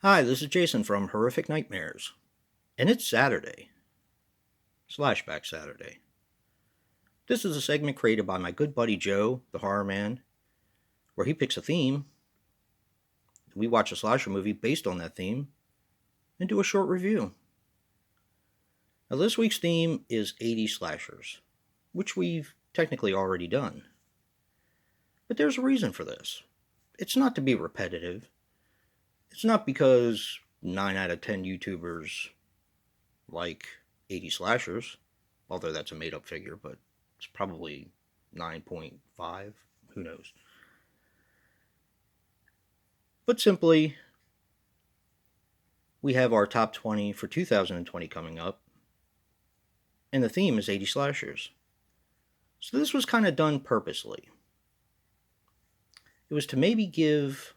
Hi, this is Jason from Horrific Nightmares, and it's Saturday, Slashback Saturday. This is a segment created by my good buddy Joe, the Horror Man, where he picks a theme, we watch a slasher movie based on that theme, and do a short review. Now, this week's theme is 80s slashers, which we've technically already done. But there's a reason for this. It's not to be repetitive. It's not because 9 out of 10 YouTubers like 80 slashers, although that's a made-up figure, but it's probably 9.5, who knows. But simply, we have our top 20 for 2020 coming up, and the theme is 80 slashers. So this was kind of done purposely. It was to maybe give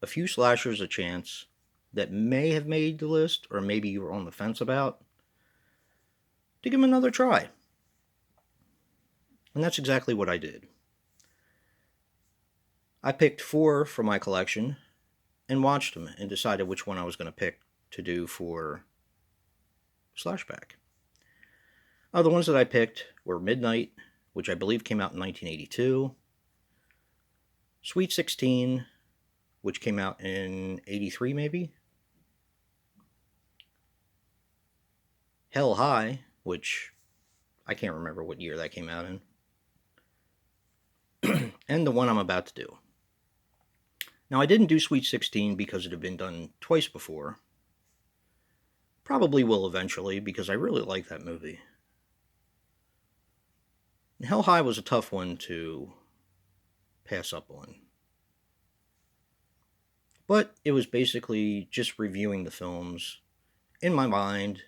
a few slashers a chance that may have made the list, or maybe you were on the fence about, to give them another try. And that's exactly what I did. I picked 4 from my collection and watched them and decided which one I was going to pick to do for Slashback. The ones that I picked were Midnight, which I believe came out in 1982, Sweet 16, which came out in 83 maybe, Hell High, which I can't remember what year that came out in, and the one I'm about to do. Now, I didn't do Sweet 16 because it had been done twice before. Probably will eventually, because I really like that movie. And Hell High was a tough one to pass up on. But it was basically just reviewing the films in my mind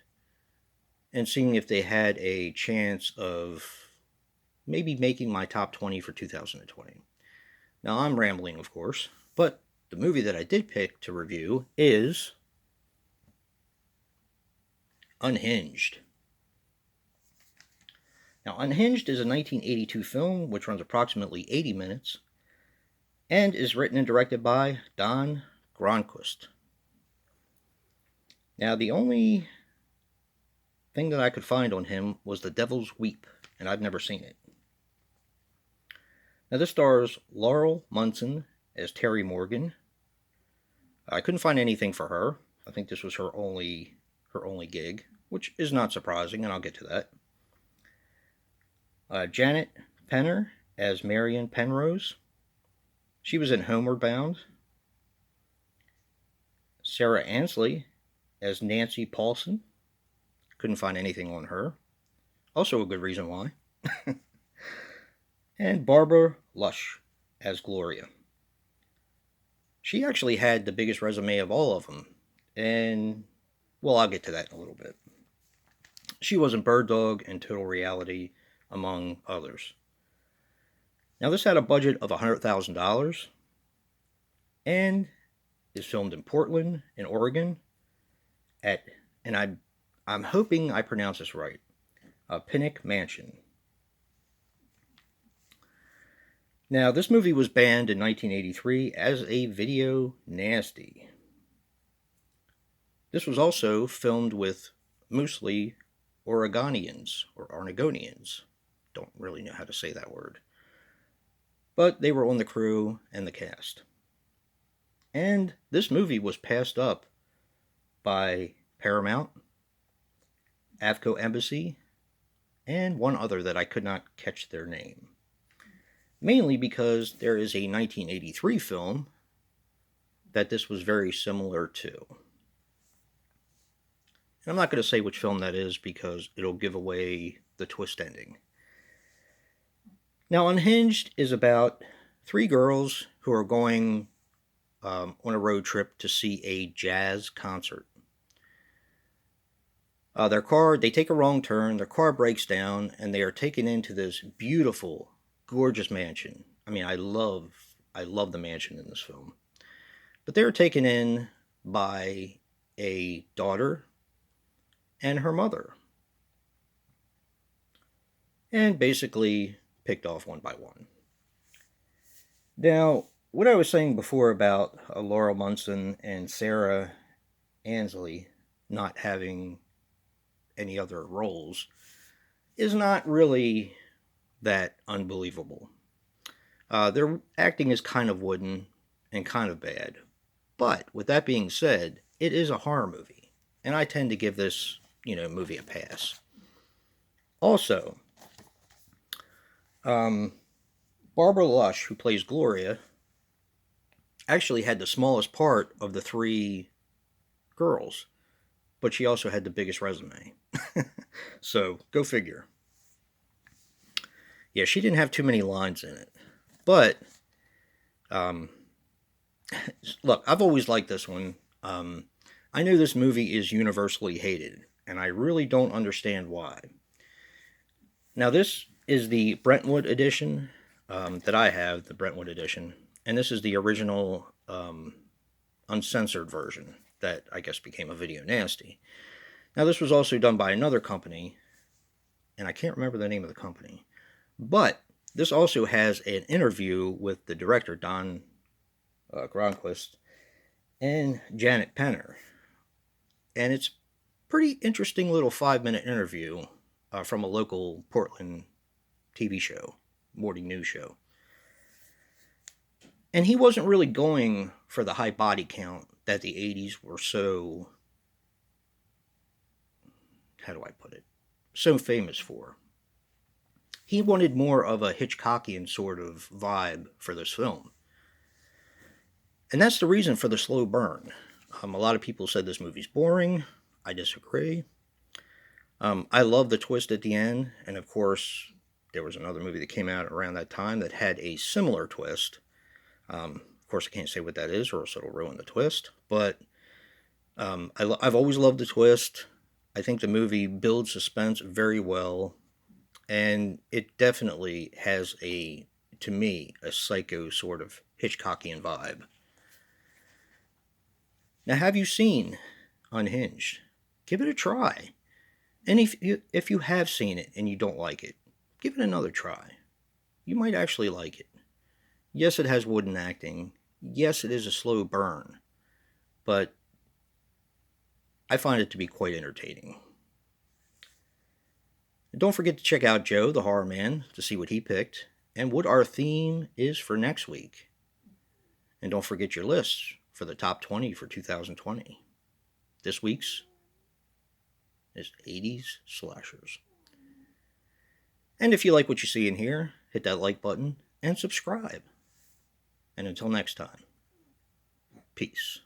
and seeing if they had a chance of maybe making my top 20 for 2020. Now, I'm rambling, of course, but the movie that I did pick to review is Unhinged. Now, Unhinged is a 1982 film which runs approximately 80 minutes and is written and directed by Don Gronquist. Now, the only thing that I could find on him was The Devil's Weep, and I've never seen it. Now, this stars Laurel Munson as Terry Morgan. I couldn't find anything for her. I think this was her only gig, which is not surprising, and I'll get to that. Janet Penner as Marion Penrose. She was in Homeward Bound. Sarah Ansley as Nancy Paulson. Couldn't find anything on her. Also a good reason why. And Barbara Lush as Gloria. She actually had the biggest resume of all of them. And, well, I'll get to that in a little bit. She was in Bird Dog and Total Reality, among others. Now, this had a budget of $100,000 and is filmed in Portland, in Oregon, and I'm hoping I pronounce this right, Pinnock Mansion. Now, this movie was banned in 1983 as a video nasty. This was also filmed with mostly Oregonians, or Oregonians. Don't really know how to say that word. But they were on the crew and the cast. And this movie was passed up by Paramount, Avco Embassy, and one other that I could not catch their name. Mainly because there is a 1983 film that this was very similar to. And I'm not going to say which film that is because it'll give away the twist ending. Now, Unhinged is about 3 girls who are going on a road trip to see a jazz concert. They take a wrong turn, their car breaks down, and they are taken into this beautiful, gorgeous mansion. I mean, I love the mansion in this film. But they're taken in by a daughter and her mother. And basically picked off one by one. Now, what I was saying before about Laurel Munson and Sarah Ansley not having any other roles is not really that unbelievable. Their acting is kind of wooden and kind of bad. But with that being said, it is a horror movie, and I tend to give this, movie a pass. Also, um, Barbara Lush, who plays Gloria, actually had the smallest part of the three girls, but she also had the biggest resume. So go figure. Yeah, she didn't have too many lines in it, but um, look, I've always liked this one. I know this movie is universally hated, and I really don't understand why. Now, this is the Brentwood edition that I have, the Brentwood edition, and this is the original uncensored version that I guess became a video nasty. Now, this was also done by another company, and I can't remember the name of the company, but this also has an interview with the director, Don Gronquist, and Janet Penner. And it's a pretty interesting little 5-minute interview from a local Portland TV show, morning news show. And he wasn't really going for the high body count that the 80s were so, how do I put it, so famous for. He wanted more of a Hitchcockian sort of vibe for this film. And that's the reason for the slow burn. A lot of people said this movie's boring. I disagree. I love the twist at the end, and of course, there was another movie that came out around that time that had a similar twist. Of course, I can't say what that is, or else it'll ruin the twist. But I've always loved the twist. I think the movie builds suspense very well, and it definitely has to me, a psycho sort of Hitchcockian vibe. Now, have you seen Unhinged? Give it a try. And if you have seen it and you don't like it, give it another try. You might actually like it. Yes, it has wooden acting. Yes, it is a slow burn. But I find it to be quite entertaining. And don't forget to check out Joe, the Horror Man, to see what he picked and what our theme is for next week. And don't forget your list for the top 20 for 2020. This week's is 80s slashers. And if you like what you see in here, hit that like button and subscribe. And until next time, peace.